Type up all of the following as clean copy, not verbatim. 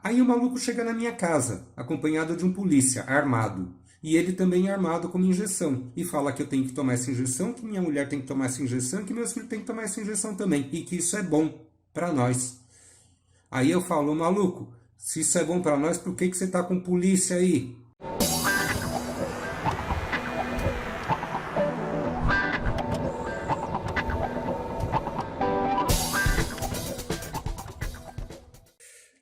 Aí o maluco chega na minha casa, acompanhado de um polícia, armado. E ele também é armado com uma injeção. E fala que eu tenho que tomar essa injeção, que minha mulher tem que tomar essa injeção, que meus filhos têm que tomar essa injeção também. E que isso é bom para nós. Aí eu falo, maluco, se isso é bom para nós, por que você tá com polícia aí?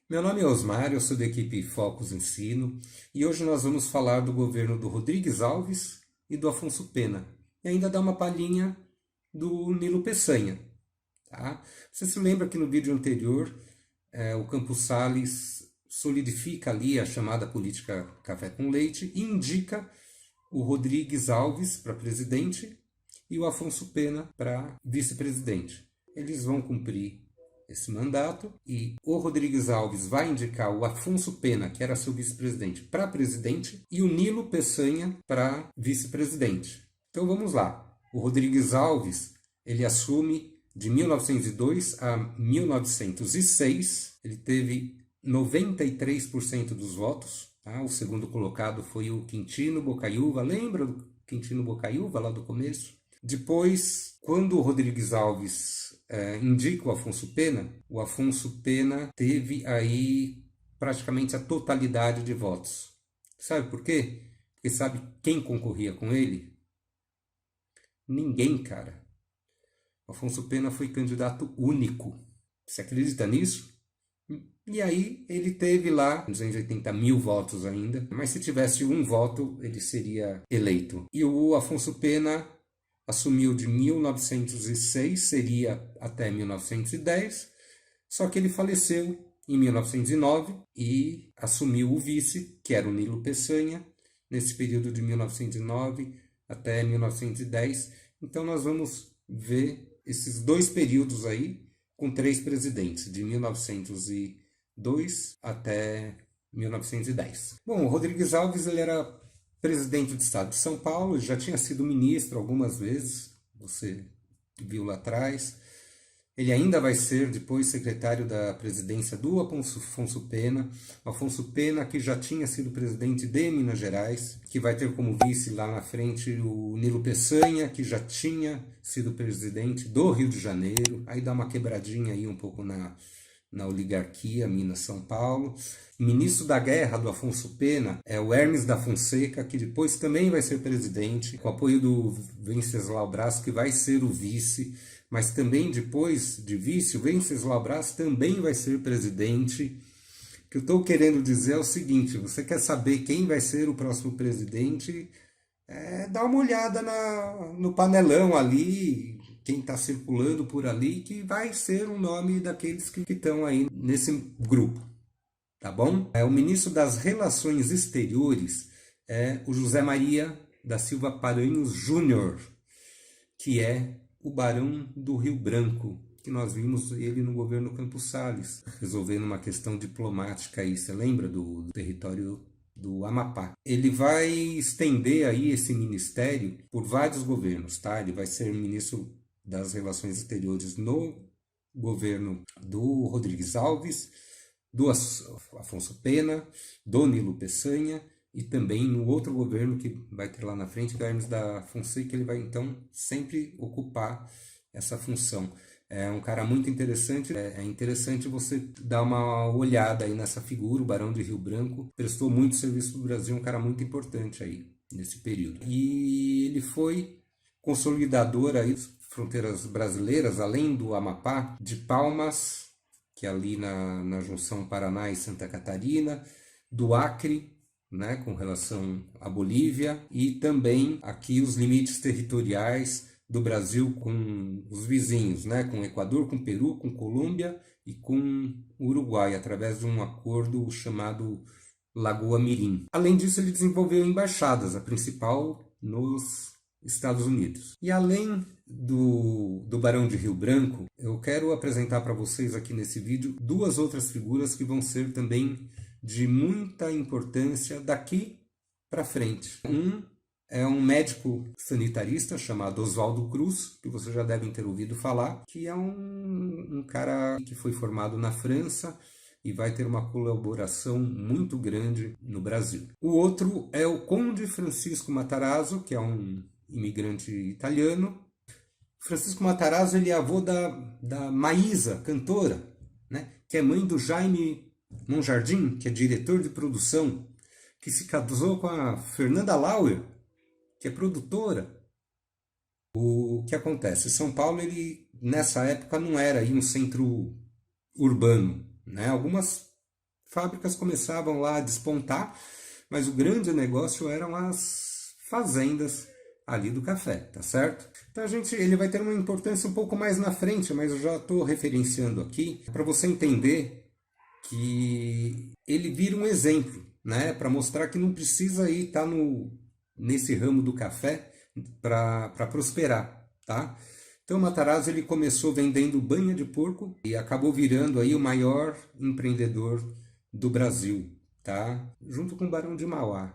Meu nome é Osmar, eu sou da equipe Focus Ensino e hoje nós vamos falar do governo do Rodrigues Alves e do Afonso Pena e ainda dar uma palhinha do Nilo Peçanha. Tá? Você se lembra que no vídeo anterior o Campos Salles solidifica ali a chamada política café com leite e indica o Rodrigues Alves para presidente e o Afonso Pena para vice-presidente. Eles vão cumprir esse mandato e o Rodrigues Alves vai indicar o Afonso Pena, que era seu vice-presidente, para presidente e o Nilo Peçanha para vice-presidente. Então vamos lá. O Rodrigues Alves, ele assume de 1902 a 1906, ele teve 93% dos votos. Tá? O segundo colocado foi o Quintino Bocaiúva. Lembra do Quintino Bocaiúva lá do começo? Depois, quando o Rodrigues Alves indica o Afonso Pena teve aí praticamente a totalidade de votos. Sabe por quê? Porque sabe quem concorria com ele? Ninguém, cara. O Afonso Pena foi candidato único. Você acredita nisso? E aí ele teve lá 280 mil votos ainda, mas se tivesse um voto ele seria eleito. E o Afonso Pena assumiu de 1906, seria até 1910, só que ele faleceu em 1909 e assumiu o vice, que era o Nilo Peçanha, nesse período de 1909 até 1910. Então nós vamos ver esses dois períodos aí, com 3 presidentes, de 1902 até 1910. Bom, o Rodrigues Alves ele era presidente do estado de São Paulo, já tinha sido ministro algumas vezes, você viu lá atrás. Ele ainda vai ser depois secretário da presidência do Afonso Pena. Afonso Pena, que já tinha sido presidente de Minas Gerais, que vai ter como vice lá na frente o Nilo Peçanha, que já tinha sido presidente do Rio de Janeiro. Aí dá uma quebradinha aí um pouco na oligarquia Minas-São Paulo. Ministro da Guerra do Afonso Pena é o Hermes da Fonseca, que depois também vai ser presidente, com apoio do Venceslau Braz, que vai ser o vice, mas também depois de vice, o Venceslau Braz também vai ser presidente. O que eu estou querendo dizer é o seguinte, você quer saber quem vai ser o próximo presidente? Dá uma olhada no panelão ali, quem está circulando por ali, que vai ser o nome daqueles que estão aí nesse grupo, tá bom? O ministro das Relações Exteriores é o José Maria da Silva Paranhos Júnior, que é o Barão do Rio Branco, que nós vimos ele no governo Campos Salles, resolvendo uma questão diplomática aí, você lembra do território do Amapá. Ele vai estender aí esse ministério por vários governos, tá? Ele vai ser ministro das Relações Exteriores no governo do Rodrigues Alves, do Afonso Pena, do Nilo Peçanha e também no outro governo que vai ter lá na frente, do Hermes da Fonseca, ele vai então sempre ocupar essa função. É um cara muito interessante, é interessante você dar uma olhada aí nessa figura, o Barão de Rio Branco, prestou muito serviço para o Brasil, um cara muito importante aí nesse período. E ele foi consolidador aí das fronteiras brasileiras, além do Amapá, de Palmas, que é ali na junção Paraná e Santa Catarina, do Acre, né, com relação à Bolívia, e também aqui os limites territoriais do Brasil com os vizinhos, né, com o Equador, com o Peru, com Colômbia e com o Uruguai, através de um acordo chamado Lagoa Mirim. Além disso, ele desenvolveu embaixadas, a principal nos Estados Unidos. E além do Barão de Rio Branco, eu quero apresentar para vocês aqui nesse vídeo duas outras figuras que vão ser também de muita importância daqui para frente. Um é um médico sanitarista chamado Oswaldo Cruz, que vocês já devem ter ouvido falar, que é um cara que foi formado na França e vai ter uma colaboração muito grande no Brasil. O outro é o Conde Francisco Matarazzo, que é um imigrante italiano. Francisco Matarazzo, ele é avô da Maísa, cantora, né? Que é mãe do Jaime Monjardim, que é diretor de produção, que se casou com a Fernanda Lauer, que é produtora. O que acontece? São Paulo, ele nessa época não era aí um centro urbano, né? Algumas fábricas começavam lá a despontar, mas o grande negócio eram as fazendas ali do café, tá certo? Então ele vai ter uma importância um pouco mais na frente, mas eu já estou referenciando aqui para você entender que ele vira um exemplo, né? Para mostrar que não precisa aí estar nesse ramo do café para prosperar, tá? Então o Matarazzo, ele começou vendendo banha de porco e acabou virando aí o maior empreendedor do Brasil, tá? Junto com o Barão de Mauá.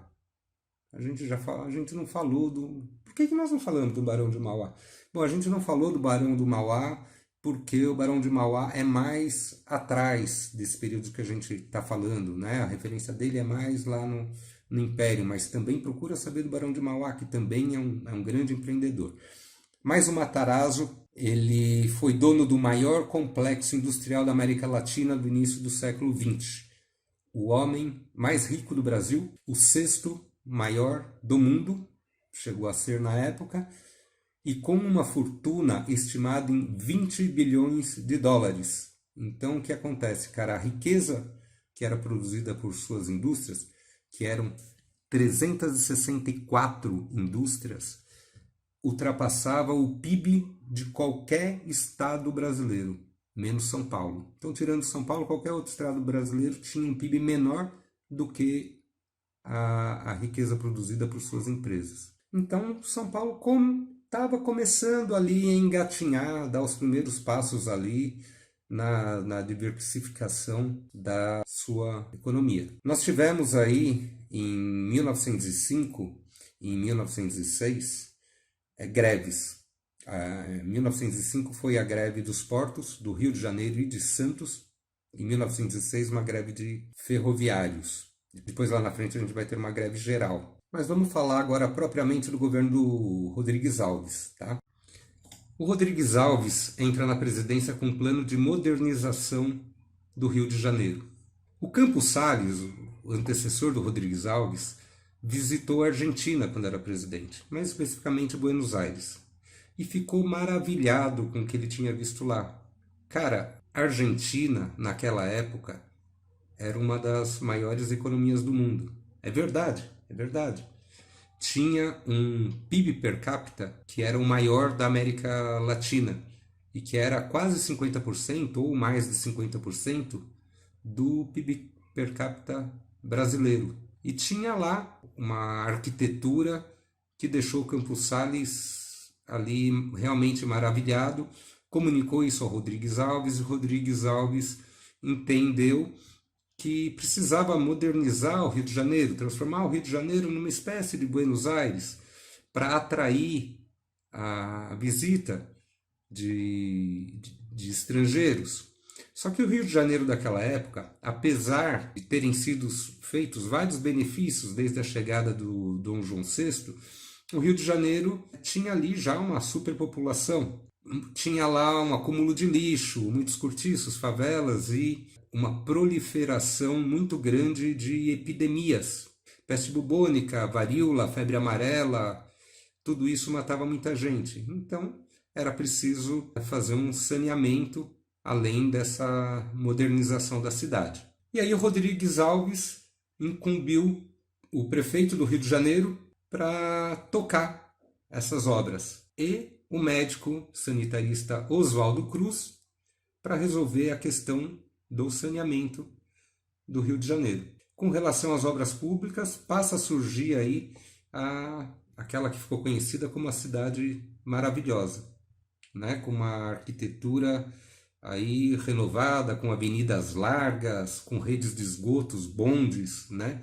A gente não falou do... Por que nós não falamos do Barão de Mauá? Bom, a gente não falou do Barão do Mauá porque o Barão de Mauá é mais atrás desse período que a gente está falando, né? A referência dele é mais lá no Império, mas também procura saber do Barão de Mauá, que também é um grande empreendedor. Mas o Matarazzo, ele foi dono do maior complexo industrial da América Latina do início do século XX. O homem mais rico do Brasil, o sexto maior do mundo, chegou a ser na época, e com uma fortuna estimada em 20 bilhões de dólares. Então, o que acontece, cara? A riqueza que era produzida por suas indústrias, que eram 364 indústrias, ultrapassava o PIB de qualquer estado brasileiro, menos São Paulo. Então, tirando São Paulo, qualquer outro estado brasileiro tinha um PIB menor do que a riqueza produzida por suas empresas. Então, São Paulo estava começando ali a engatinhar, dar os primeiros passos ali na diversificação da sua economia. Nós tivemos aí em 1905 e em 1906 greves. Em 1905 foi a greve dos portos do Rio de Janeiro e de Santos. Em 1906 uma greve de ferroviários. Depois lá na frente a gente vai ter uma greve geral. Mas vamos falar agora propriamente do governo do Rodrigues Alves, tá? O Rodrigues Alves entra na presidência com um plano de modernização do Rio de Janeiro. O Campos Salles, o antecessor do Rodrigues Alves, visitou a Argentina quando era presidente, mais especificamente Buenos Aires, e ficou maravilhado com o que ele tinha visto lá. Cara, a Argentina, naquela época, era uma das maiores economias do mundo. É verdade, é verdade. Tinha um PIB per capita que era o maior da América Latina e que era quase 50% ou mais de 50% do PIB per capita brasileiro. E tinha lá uma arquitetura que deixou o Campos Salles ali realmente maravilhado, comunicou isso ao Rodrigues Alves, e o Rodrigues Alves entendeu que precisava modernizar o Rio de Janeiro, transformar o Rio de Janeiro numa espécie de Buenos Aires, para atrair a visita de estrangeiros. Só que o Rio de Janeiro daquela época, apesar de terem sido feitos vários benefícios desde a chegada do Dom João VI, o Rio de Janeiro tinha ali já uma superpopulação. Tinha lá um acúmulo de lixo, muitos cortiços, favelas e uma proliferação muito grande de epidemias. Peste bubônica, varíola, febre amarela, tudo isso matava muita gente. Então, era preciso fazer um saneamento além dessa modernização da cidade. E aí o Rodrigues Alves incumbiu o prefeito do Rio de Janeiro para tocar essas obras. E o médico sanitarista Oswaldo Cruz para resolver a questão do saneamento do Rio de Janeiro. Com relação às obras públicas, passa a surgir aí aquela que ficou conhecida como a Cidade Maravilhosa, né? Com uma arquitetura aí renovada, com avenidas largas, com redes de esgotos, bondes, né?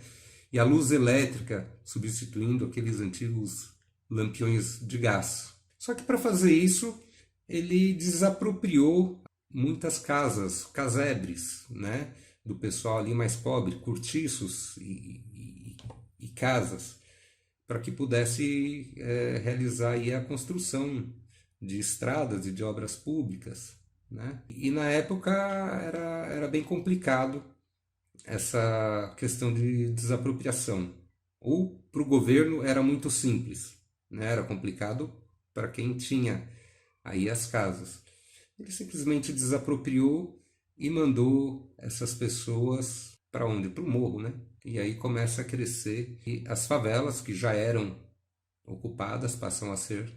E a luz elétrica substituindo aqueles antigos lampiões de gás. Só que para fazer isso, ele desapropriou muitas casas, casebres, né? do pessoal ali mais pobre, cortiços e casas, para que pudesse realizar aí a construção de estradas e de obras públicas, né? E na época era bem complicado essa questão de desapropriação. Ou para o governo era muito simples, né? Era complicado para quem tinha aí as casas. Ele simplesmente desapropriou e mandou essas pessoas para onde? Para o morro, né? E aí começa a crescer e as favelas que já eram ocupadas passam a ser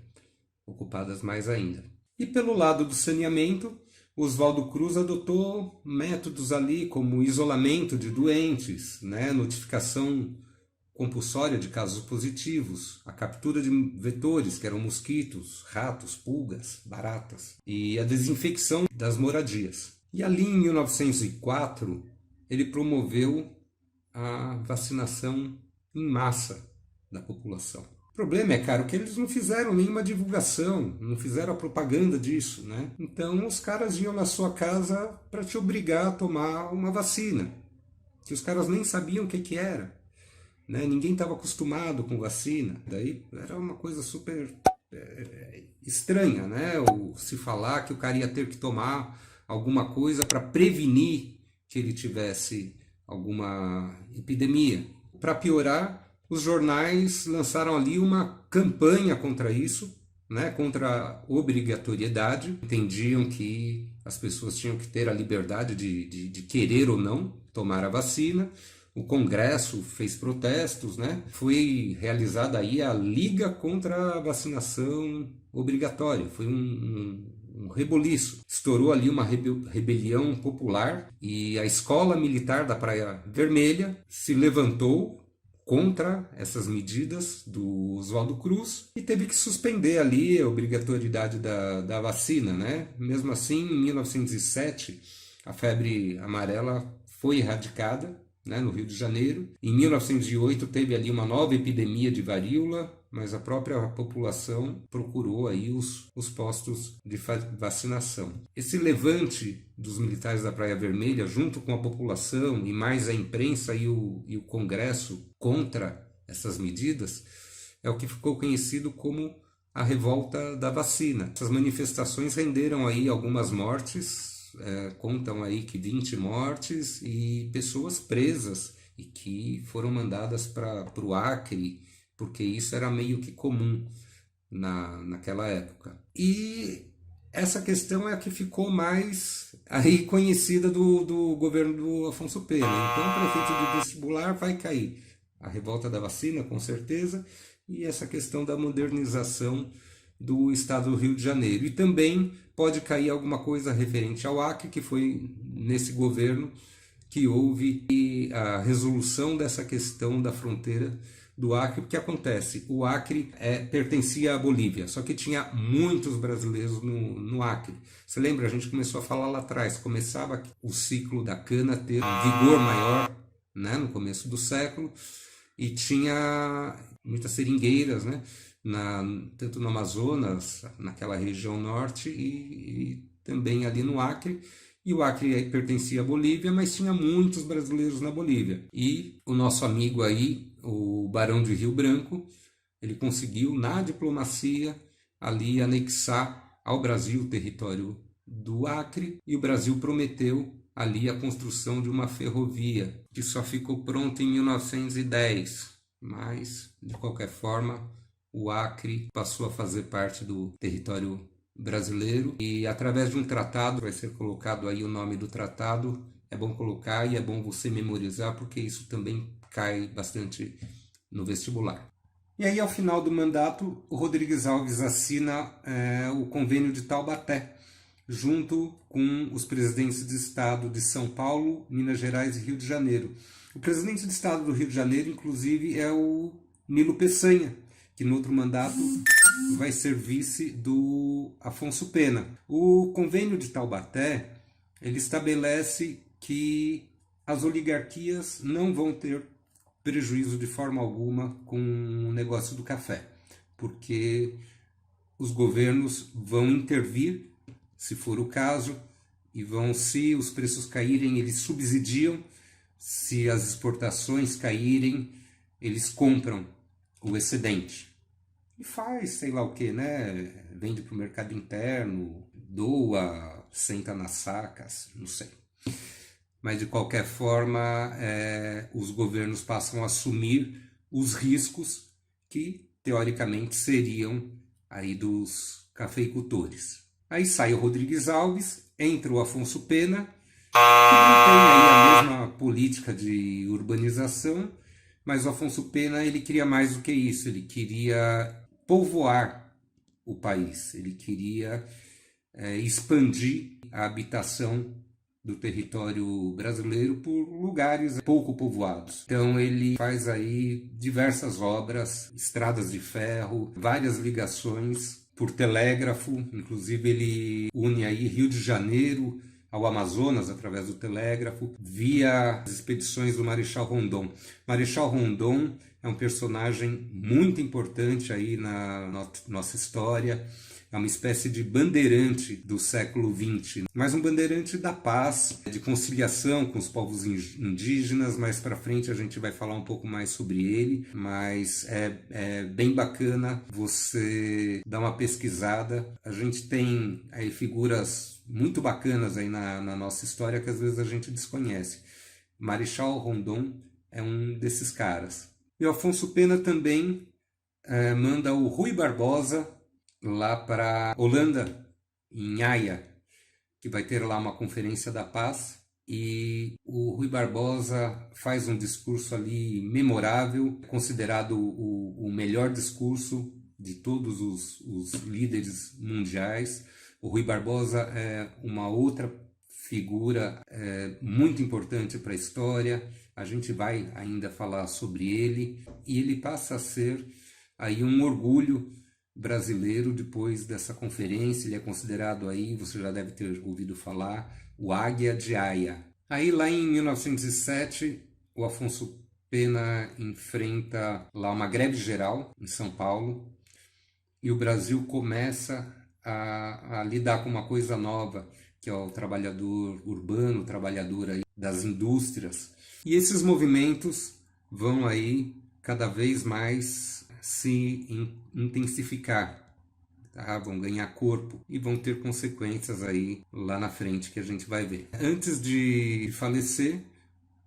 ocupadas mais ainda. E pelo lado do saneamento, Oswaldo Cruz adotou métodos ali como isolamento de doentes, né, notificação compulsória de casos positivos, a captura de vetores, que eram mosquitos, ratos, pulgas, baratas, e a desinfecção das moradias. E ali em 1904, ele promoveu a vacinação em massa da população. O problema é, cara, que eles não fizeram nenhuma divulgação, não fizeram a propaganda disso, né? Então os caras iam na sua casa para te obrigar a tomar uma vacina, que os caras nem sabiam o que era, né? Ninguém estava acostumado com vacina. Daí era uma coisa super estranha, né? Ou se falar que o cara ia ter que tomar alguma coisa para prevenir que ele tivesse alguma epidemia. Para piorar, os jornais lançaram ali uma campanha contra isso, né, contra a obrigatoriedade. Entendiam que as pessoas tinham que ter a liberdade de querer ou não tomar a vacina. O Congresso fez protestos, né? Foi realizada aí a Liga contra a Vacinação Obrigatória. Foi um reboliço. Estourou ali uma rebelião popular e a Escola Militar da Praia Vermelha se levantou contra essas medidas do Oswaldo Cruz e teve que suspender ali a obrigatoriedade da vacina, né? Mesmo assim, em 1907, a febre amarela foi erradicada, né, no Rio de Janeiro. Em 1908 teve ali uma nova epidemia de varíola, mas a própria população procurou aí os postos de vacinação. Esse levante dos militares da Praia Vermelha, junto com a população e mais a imprensa e o Congresso contra essas medidas, é o que ficou conhecido como a revolta da vacina. Essas manifestações renderam aí algumas mortes, contam aí que 20 mortes e pessoas presas e que foram mandadas para o Acre, porque isso era meio que comum naquela época. E essa questão é a que ficou mais aí conhecida do governo do Afonso Pena. Então, o prefeito do vestibular vai cair. A revolta da vacina, com certeza, e essa questão da modernização do estado do Rio de Janeiro. E também pode cair alguma coisa referente ao Acre, que foi nesse governo que houve a resolução dessa questão da fronteira do Acre. O que acontece? O Acre pertencia à Bolívia, só que tinha muitos brasileiros no Acre. Você lembra? A gente começou a falar lá atrás, começava o ciclo da cana ter um vigor maior, né, no começo do século, e tinha muitas seringueiras, né, tanto no Amazonas, naquela região norte, e também ali no Acre. E o Acre pertencia à Bolívia, mas tinha muitos brasileiros na Bolívia. E o nosso amigo aí, o Barão de Rio Branco, ele conseguiu, na diplomacia, ali anexar ao Brasil o território do Acre, e o Brasil prometeu ali a construção de uma ferrovia, que só ficou pronta em 1910. Mas, de qualquer forma, o Acre passou a fazer parte do território brasileiro, e através de um tratado, vai ser colocado aí o nome do tratado, é bom colocar e é bom você memorizar, porque isso também cai bastante no vestibular. E aí, ao final do mandato, o Rodrigues Alves assina o Convênio de Taubaté, junto com os presidentes de estado de São Paulo, Minas Gerais e Rio de Janeiro. O presidente de estado do Rio de Janeiro, inclusive, é o Nilo Peçanha, que no outro mandato vai ser vice do Afonso Pena. O Convênio de Taubaté, ele estabelece que as oligarquias não vão ter prejuízo de forma alguma com o negócio do café, porque os governos vão intervir, se for o caso, e vão, se os preços caírem, eles subsidiam, se as exportações caírem, eles compram o excedente. E faz sei lá o que, né? Vende para o mercado interno, doa, senta nas sacas, não sei. Mas de qualquer forma, os governos passam a assumir os riscos que teoricamente seriam aí dos cafeicultores. Aí sai o Rodrigues Alves, entra o Afonso Pena, que não tem aí a mesma política de urbanização, mas o Afonso Pena ele queria mais do que isso, ele queria povoar o país, ele queria expandir a habitação do território brasileiro por lugares pouco povoados. Então ele faz aí diversas obras, estradas de ferro, várias ligações por telégrafo, inclusive ele une aí Rio de Janeiro ao Amazonas através do telégrafo, via as expedições do Marechal Rondon. Marechal Rondon é um personagem muito importante aí na nossa história. É uma espécie de bandeirante do século XX, mas um bandeirante da paz, de conciliação com os povos indígenas. Mais para frente a gente vai falar um pouco mais sobre ele, mas é bem bacana você dar uma pesquisada. A gente tem aí figuras muito bacanas aí na nossa história que às vezes a gente desconhece. Marechal Rondon é um desses caras. E o Afonso Pena também manda o Rui Barbosa lá para Holanda, em Haia, que vai ter lá uma conferência da paz, e o Rui Barbosa faz um discurso ali memorável, considerado o melhor discurso de todos os líderes mundiais. O Rui Barbosa é uma outra figura muito importante para a história, a gente vai ainda falar sobre ele, e ele passa a ser aí um orgulho brasileiro depois dessa conferência. Ele é considerado aí, você já deve ter ouvido falar, o Águia de Haia. Aí lá em 1907, o Afonso Pena enfrenta lá uma greve geral em São Paulo e o Brasil começa a lidar com uma coisa nova, que é o trabalhador urbano, o trabalhador aí das indústrias. E esses movimentos vão aí cada vez mais se intensificar, tá? Vão ganhar corpo e vão ter consequências aí lá na frente que a gente vai ver. Antes de falecer,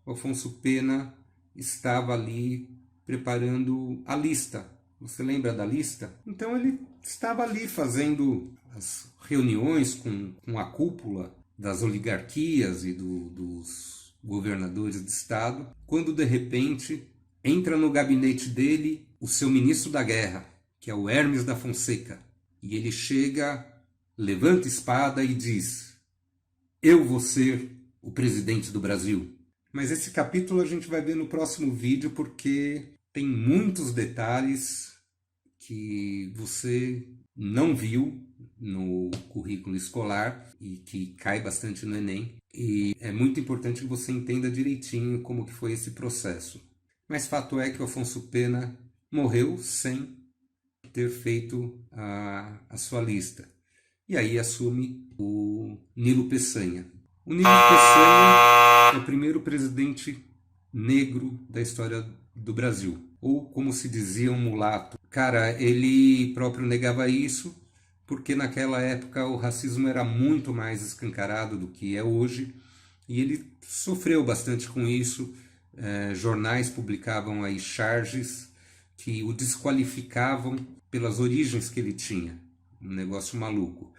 Afonso Pena estava ali preparando a lista. Você lembra da lista? Então ele estava ali fazendo as reuniões com a cúpula das oligarquias e dos governadores de estado, quando de repente entra no gabinete dele o seu ministro da guerra, que é o Hermes da Fonseca. E ele chega, levanta a espada e diz: eu vou ser o presidente do Brasil. Mas esse capítulo a gente vai ver no próximo vídeo, porque tem muitos detalhes que você não viu no currículo escolar e que cai bastante no Enem. E é muito importante que você entenda direitinho como que foi esse processo. Mas fato é que o Afonso Pena morreu sem ter feito a sua lista. E aí assume o Nilo Peçanha. O Nilo Peçanha é o primeiro presidente negro da história do Brasil, ou como se dizia, um mulato. Cara, ele próprio negava isso, porque naquela época o racismo era muito mais escancarado do que é hoje, e ele sofreu bastante com isso. Jornais publicavam aí charges que o desqualificavam pelas origens que ele tinha, um negócio maluco.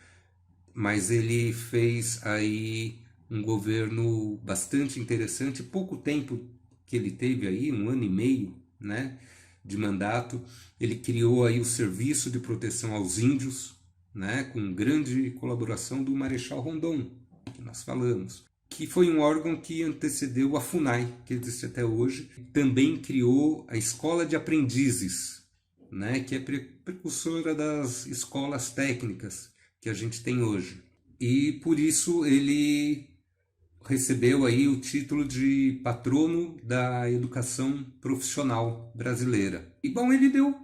Mas ele fez aí um governo bastante interessante. Pouco tempo que ele teve aí, 1 ano e meio, né, de mandato, ele criou aí o Serviço de Proteção aos Índios, né, com grande colaboração do Marechal Rondon, que nós falamos, que foi um órgão que antecedeu a FUNAI, que existe até hoje. Também criou a Escola de Aprendizes, né, que é precursora das escolas técnicas que a gente tem hoje. E por isso ele recebeu aí o título de patrono da educação profissional brasileira. E bom, ele deu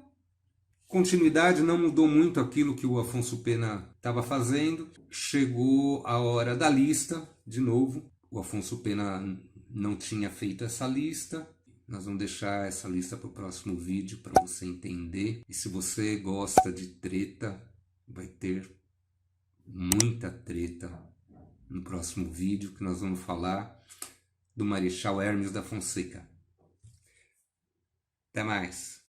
Continuidade, não mudou muito aquilo que o Afonso Pena estava fazendo. Chegou a hora da lista, de novo. O Afonso Pena não tinha feito essa lista. Nós vamos deixar essa lista para o próximo vídeo para você entender. E se você gosta de treta, vai ter muita treta no próximo vídeo, que nós vamos falar do Marechal Hermes da Fonseca. Até mais!